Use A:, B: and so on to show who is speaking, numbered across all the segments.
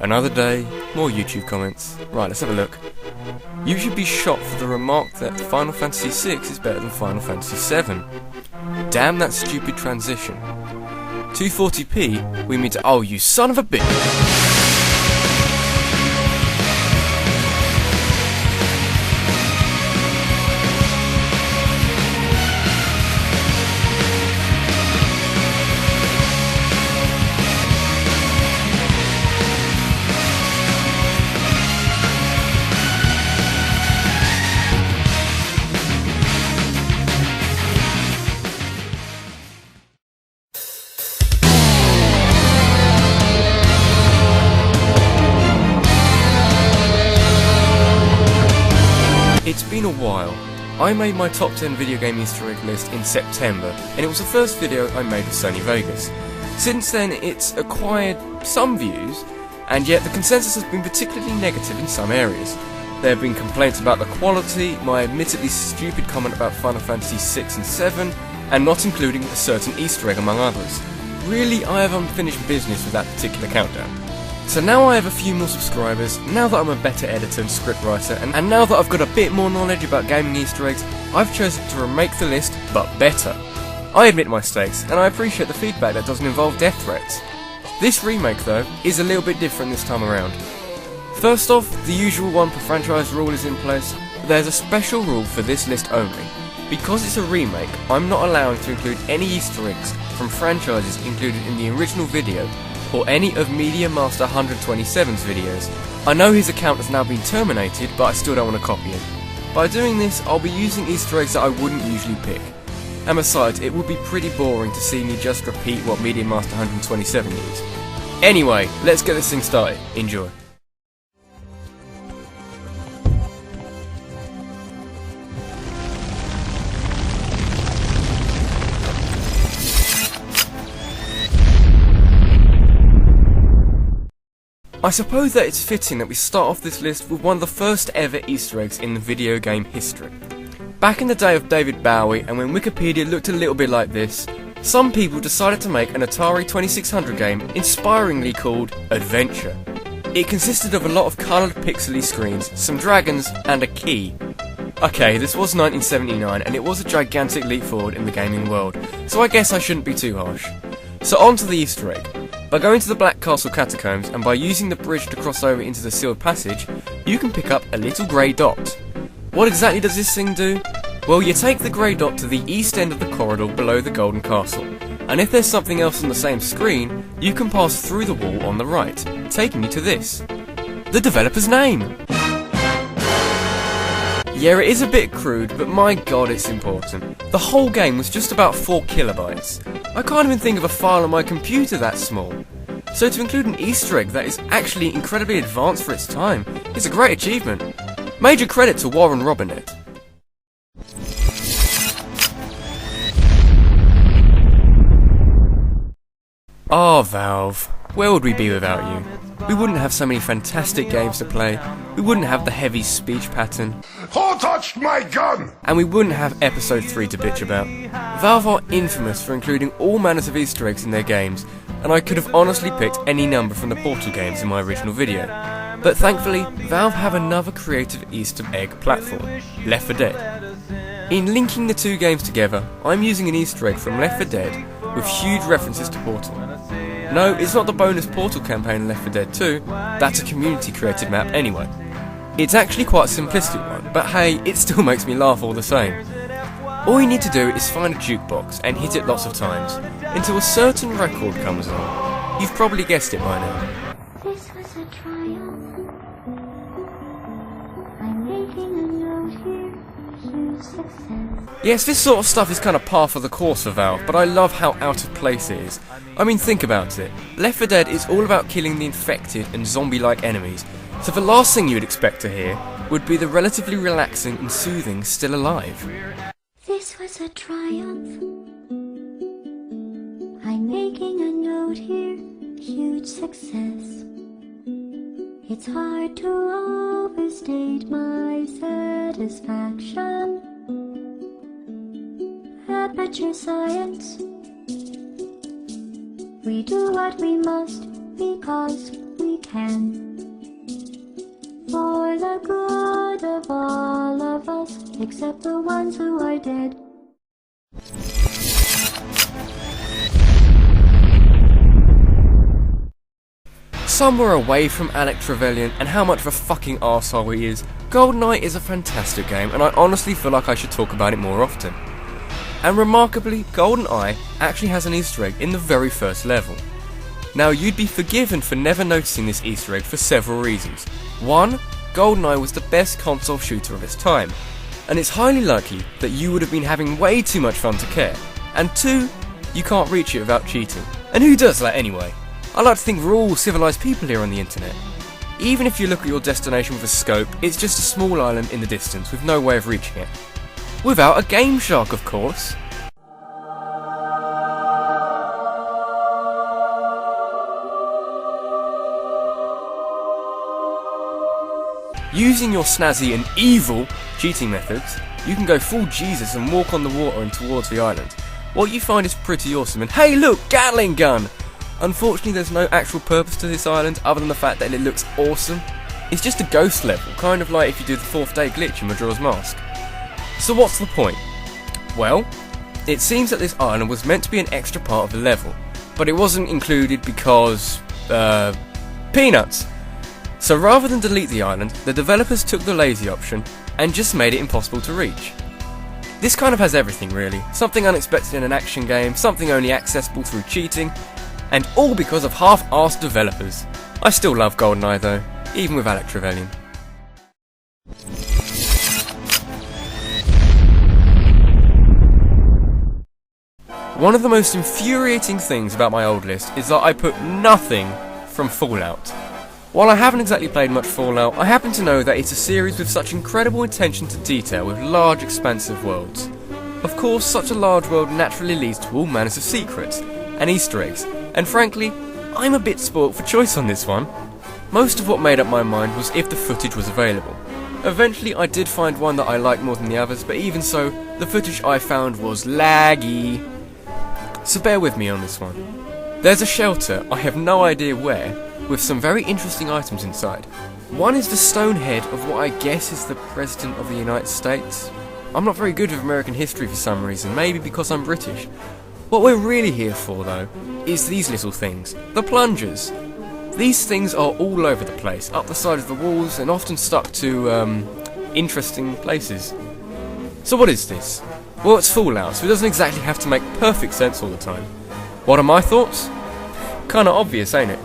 A: Another day, more YouTube comments. Right, let's have a look. You should be shot for the remark that Final Fantasy VI is better than Final Fantasy VII. Damn that stupid transition. 240p, we mean to— oh, you son of a bitch! It's been a while. I made my top 10 video game Easter egg list in September, and it was the first video I made with Sony Vegas. Since then, it's acquired some views, and yet the consensus has been particularly negative in some areas. There have been complaints about the quality, my admittedly stupid comment about Final Fantasy VI and VII, and not including a certain Easter egg among others. Really, I have unfinished business with that particular countdown. So now I have a few more subscribers, now that I'm a better editor and scriptwriter, and now that I've got a bit more knowledge about gaming Easter eggs, I've chosen to remake the list, but better. I admit my mistakes, and I appreciate the feedback that doesn't involve death threats. This remake, though, is a little bit different this time around. First off, the usual one per franchise rule is in place, but there's a special rule for this list only. Because it's a remake, I'm not allowing to include any Easter eggs from franchises included in the original video, or any of Media Master 127's videos. I know his account has now been terminated, but I still don't want to copy him. By doing this, I'll be using Easter eggs that I wouldn't usually pick. And besides, it would be pretty boring to see me just repeat what Media Master 127 used. Anyway, let's get this thing started. Enjoy. I suppose that it's fitting that we start off this list with one of the first ever Easter eggs in the video game history. Back in the day of David Bowie, and when Wikipedia looked a little bit like this, some people decided to make an Atari 2600 game inspiringly called Adventure. It consisted of a lot of coloured pixely screens, some dragons, and a key. Okay, this was 1979 and it was a gigantic leap forward in the gaming world, so I guess I shouldn't be too harsh. So on to the Easter egg. By going to the Black Castle catacombs and by using the bridge to cross over into the sealed passage, you can pick up a little grey dot. What exactly does this thing do? Well, you take the grey dot to the east end of the corridor below the Golden Castle, and if there's something else on the same screen, you can pass through the wall on the right, taking you to this. The developer's name! Yeah, it is a bit crude, but my god, it's important. The whole game was just about 4 kilobytes. I can't even think of a file on my computer that small. So to include an Easter egg that is actually incredibly advanced for its time is a great achievement. Major credit to Warren Robinett. Ah, Valve, where would we be without you? We wouldn't have so many fantastic games to play, we wouldn't have the heavy speech pattern.
B: Who touched my gun?
A: And we wouldn't have Episode 3 to bitch about. Valve are infamous for including all manners of Easter eggs in their games, and I could have honestly picked any number from the Portal games in my original video. But thankfully, Valve have another creative Easter egg platform, Left 4 Dead. In linking the two games together, I'm using an Easter egg from Left 4 Dead with huge references to Portal. No, it's not the bonus Portal campaign in Left 4 Dead 2, that's a community created map anyway. It's actually quite a simplistic one, but hey, it still makes me laugh all the same. All you need to do is find a jukebox and hit it lots of times, until a certain record comes on. You've probably guessed it by now.
C: This was a triumph. I'm making a note here, huge success.
A: Yes, this sort of stuff is kind of par for the course for Valve, but I love how out of place it is. I mean, think about it. Left 4 Dead is all about killing the infected and zombie-like enemies, so the last thing you would expect to hear would be the relatively relaxing and soothing Still Alive.
C: This was a triumph. I'm making a note here, huge success. It's hard to overstate my satisfaction. Aperture science. We do what we must because we can. For the good of all of us, except the ones who are dead.
A: Somewhere away from Alec Trevelyan and how much of a fucking arsehole he is, Goldeneye is a fantastic game, and I honestly feel like I should talk about it more often. And remarkably, Goldeneye actually has an Easter egg in the very first level. Now, you'd be forgiven for never noticing this Easter egg for several reasons. One, Goldeneye was the best console shooter of its time, and it's highly likely that you would have been having way too much fun to care. And two, you can't reach it without cheating. And who does that anyway? I like to think we're all civilised people here on the internet. Even if you look at your destination with a scope, it's just a small island in the distance with no way of reaching it. Without a Game Shark, of course. Using your snazzy and evil cheating methods, you can go full Jesus and walk on the water and towards the island. What you find is pretty awesome, and hey look, Gatling gun! Unfortunately, there's no actual purpose to this island other than the fact that it looks awesome. It's just a ghost level, kind of like if you do the 4th day glitch in Majora's Mask. So what's the point? Well, it seems that this island was meant to be an extra part of the level, but it wasn't included because, peanuts. So rather than delete the island, the developers took the lazy option and just made it impossible to reach. This kind of has everything really, something unexpected in an action game, something only accessible through cheating, and all because of half-arsed developers. I still love Goldeneye though, even with Alec Trevelyan. One of the most infuriating things about my old list is that I put nothing from Fallout. While I haven't exactly played much Fallout, I happen to know that it's a series with such incredible attention to detail with large expansive worlds. Of course, such a large world naturally leads to all manners of secrets and Easter eggs, and frankly, I'm a bit spoilt for choice on this one. Most of what made up my mind was if the footage was available. Eventually I did find one that I liked more than the others, but even so, the footage I found was laggy. So bear with me on this one. There's a shelter, I have no idea where, with some very interesting items inside. One is the stone head of what I guess is the President of the United States. I'm not very good with American history for some reason, maybe because I'm British. What we're really here for though, is these little things, the plungers. These things are all over the place, up the side of the walls and often stuck to, interesting places. So what is this? Well, it's Fallout, so it doesn't exactly have to make perfect sense all the time. What are my thoughts? Kinda obvious, ain't it?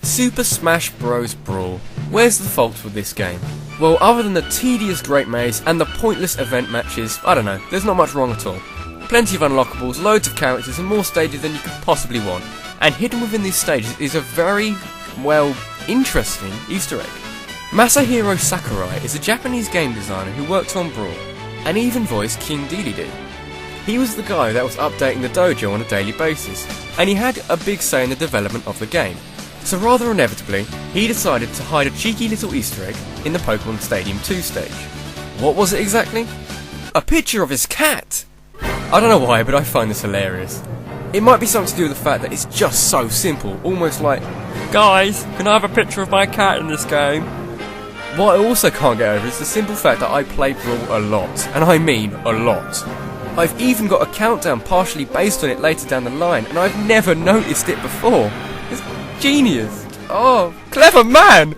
A: Super Smash Bros. Brawl. Where's the fault with this game? Well, other than the tedious Great Maze and the pointless event matches, I don't know, there's not much wrong at all. Plenty of unlockables, loads of characters and more stages than you could possibly want. And hidden within these stages is a very, well, interesting Easter egg. Masahiro Sakurai is a Japanese game designer who worked on Brawl, and even voiced King Dedede. He was the guy that was updating the dojo on a daily basis, and he had a big say in the development of the game. So rather inevitably, he decided to hide a cheeky little Easter egg in the Pokemon Stadium 2 stage. What was it exactly? A picture of his cat! I don't know why, but I find this hilarious. It might be something to do with the fact that it's just so simple, almost like, guys, can I have a picture of my cat in this game? What I also can't get over is the simple fact that I play Brawl a lot, and I mean a lot. I've even got a countdown partially based on it later down the line, and I've never noticed it before. It's genius! Oh, clever man!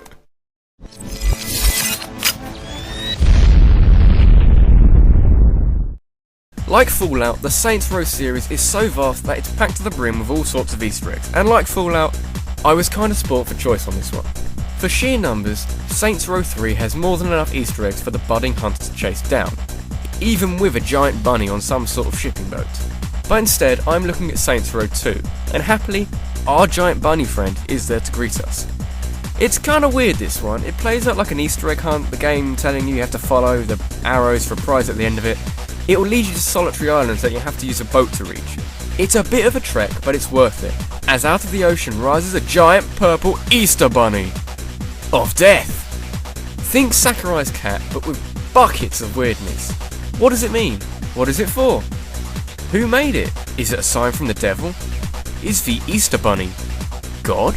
A: Like Fallout, the Saints Row series is so vast that it's packed to the brim with all sorts of Easter eggs, and like Fallout, I was kinda spoilt for choice on this one. For sheer numbers, Saints Row 3 has more than enough Easter eggs for the budding hunter to chase down, even with a giant bunny on some sort of shipping boat. But instead, I'm looking at Saints Row 2, and happily, our giant bunny friend is there to greet us. It's kinda weird this one, it plays out like an Easter egg hunt, the game telling you have to follow the arrows for a prize at the end of it. It will lead you to solitary islands that you have to use a boat to reach. It's a bit of a trek, but it's worth it, as out of the ocean rises a giant purple Easter bunny of death. Think Sakurai's cat, but with buckets of weirdness. What does it mean? What is it for? Who made it? Is it a sign from the devil? Is the Easter Bunny God?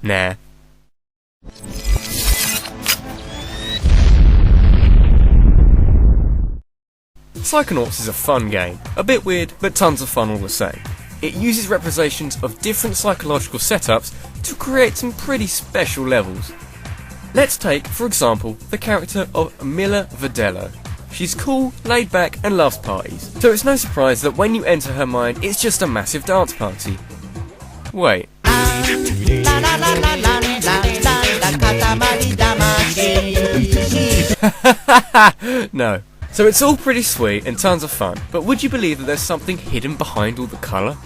A: Nah. Psychonauts is a fun game, a bit weird, but tons of fun all the same. It uses representations of different psychological setups to create some pretty special levels. Let's take, for example, the character of Mila Verdello. She's cool, laid back, and loves parties, so it's no surprise that when you enter her mind, it's just a massive dance party. Wait. No. So it's all pretty sweet and tons of fun, but would you believe that there's something hidden behind all the colour?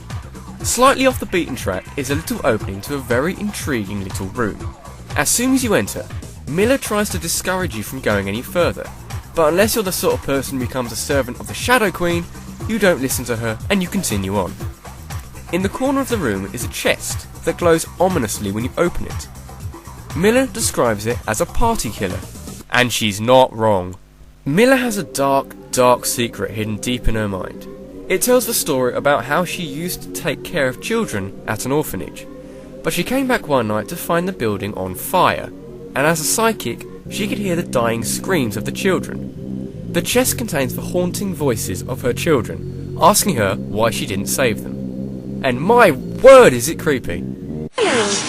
A: Slightly off the beaten track is a little opening to a very intriguing little room. As soon as you enter, Miller tries to discourage you from going any further, but unless you're the sort of person who becomes a servant of the Shadow Queen, you don't listen to her and you continue on. In the corner of the room is a chest that glows ominously when you open it. Miller describes it as a party killer, and she's not wrong. Miller has a dark secret hidden deep in her mind. It tells the story about how she used to take care of children at an orphanage, but she came back one night to find the building on fire, and as a psychic, she could hear the dying screams of the children. The chest contains the haunting voices of her children, asking her why she didn't save them. And my word, is it creepy.
D: What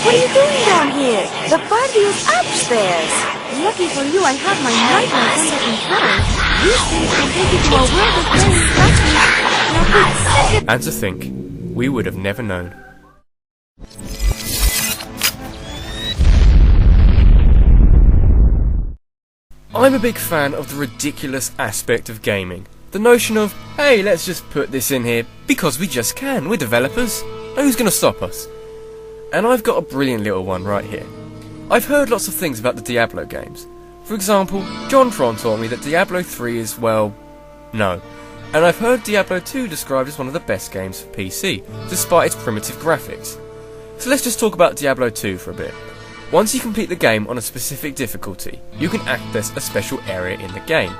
D: are you doing down here? The party is upstairs. Lucky for you, I have my nightmares under control. These things can take you to a world of very lucky.
A: And to think, we would have never known. I'm a big fan of the ridiculous aspect of gaming. The notion of, hey, let's just put this in here because we just can, we're developers. Who's going to stop us? And I've got a brilliant little one right here. I've heard lots of things about the Diablo games. For example, John Tron told me that Diablo 3 is, well, no. And I've heard Diablo 2 described as one of the best games for PC, despite its primitive graphics. So let's just talk about Diablo 2 for a bit. Once you complete the game on a specific difficulty, you can access a special area in the game.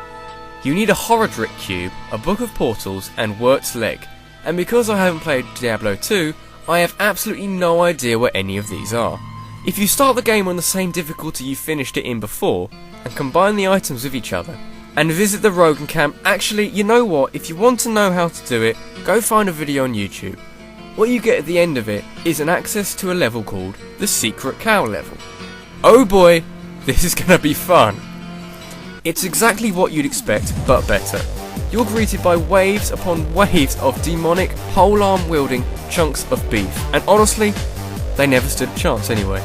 A: You need a Horadric cube, a book of portals, and Wirt's leg. And because I haven't played Diablo 2, I have absolutely no idea where any of these are. If you start the game on the same difficulty you finished it in before, and combine the items with each other, and visit the Rogan camp, actually, you know what, if you want to know how to do it, go find a video on YouTube. What you get at the end of it is an access to a level called the Secret Cow level. Oh boy, this is gonna be fun. It's exactly what you'd expect, but better. You're greeted by waves upon waves of demonic, pole-arm wielding chunks of beef, and honestly, they never stood a chance anyway.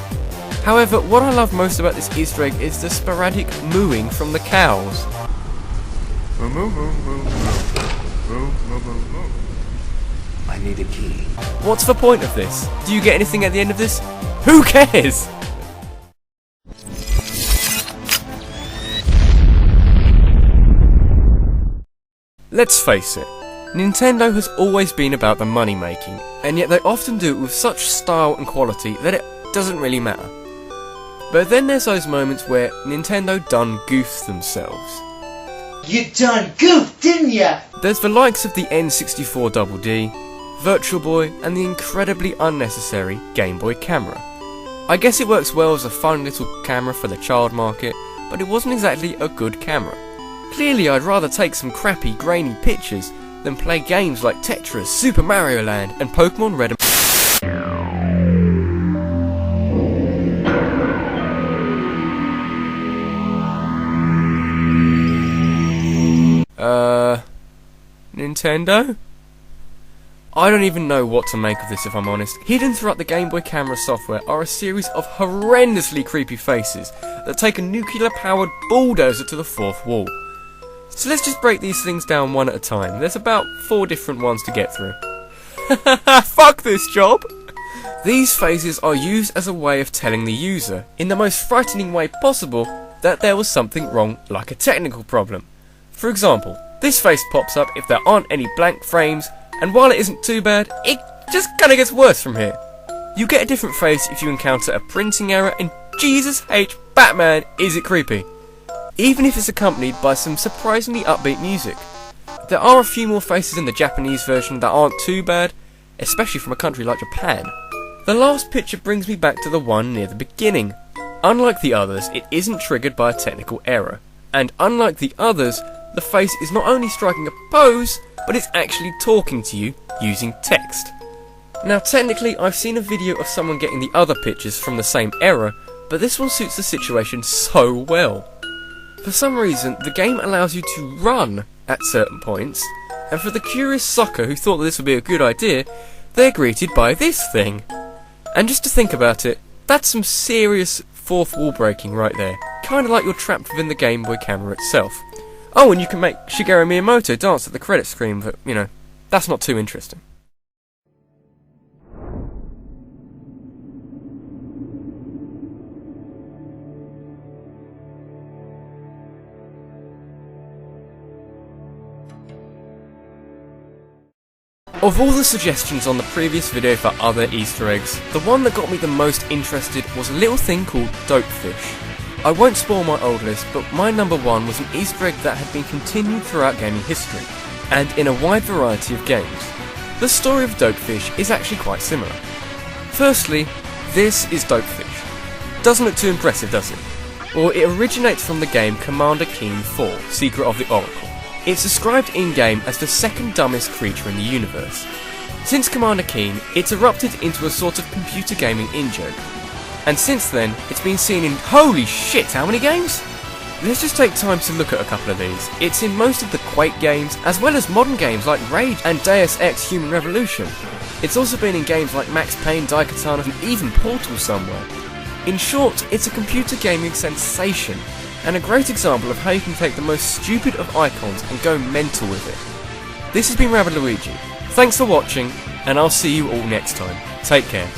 A: However, what I love most about this Easter egg is the sporadic mooing from the cows.
B: Moo, moo, moo, moo, moo, moo, moo, moo.
E: I need a key.
A: What's the point of this? Do you get anything at the end of this? Who cares? Let's face it, Nintendo has always been about the money making, and yet they often do it with such style and quality that it doesn't really matter. But then there's those moments where Nintendo done goofs themselves.
F: You done goofed, didn't ya?
A: There's the likes of the N64 Double D, Virtual Boy, and the incredibly unnecessary Game Boy camera. I guess it works well as a fun little camera for the child market, but it wasn't exactly a good camera. Clearly I'd rather take some crappy grainy pictures than play games like Tetris, Super Mario Land, and Pokemon Red and Nintendo? I don't even know what to make of this, if I'm honest. Hidden throughout the Game Boy camera software are a series of horrendously creepy faces that take a nuclear-powered bulldozer to the fourth wall. So let's just break these things down one at a time. There's about 4 different ones to get through. Fuck this job! These faces are used as a way of telling the user, in the most frightening way possible, that there was something wrong, like a technical problem. For example, this face pops up if there aren't any blank frames, and while it isn't too bad, it just kinda gets worse from here. You get a different face if you encounter a printing error, and Jesus H. Batman, is it creepy. Even if it's accompanied by some surprisingly upbeat music. There are a few more faces in the Japanese version that aren't too bad, especially from a country like Japan. The last picture brings me back to the one near the beginning. Unlike the others, it isn't triggered by a technical error. And unlike the others, the face is not only striking a pose, but it's actually talking to you using text. Now technically, I've seen a video of someone getting the other pictures from the same error, but this one suits the situation so well. For some reason, the game allows you to run at certain points, and for the curious sucker who thought that this would be a good idea, they're greeted by this thing. And just to think about it, that's some serious fourth wall breaking right there. Kinda like you're trapped within the Game Boy camera itself. Oh, and you can make Shigeru Miyamoto dance at the credit screen, but, you know, that's not too interesting. Of all the suggestions on the previous video for other Easter eggs, the one that got me the most interested was a little thing called Dopefish. I won't spoil my old list, but my number one was an Easter egg that had been continued throughout gaming history, and in a wide variety of games. The story of Dopefish is actually quite similar. Firstly, this is Dopefish. Doesn't look too impressive, does it? Well, it originates from the game Commander Keen 4, Secret of the Oracle. It's described in-game as the second dumbest creature in the universe. Since Commander Keen, it's erupted into a sort of computer gaming in-joke. And since then, it's been seen in, holy shit, how many games? Let's just take time to look at a couple of these. It's in most of the Quake games, as well as modern games like Rage and Deus Ex Human Revolution. It's also been in games like Max Payne, Daikatana, and even Portal somewhere. In short, it's a computer gaming sensation, and a great example of how you can take the most stupid of icons and go mental with it. This has been RabbidLuigi. Thanks for watching, and I'll see you all next time. Take care.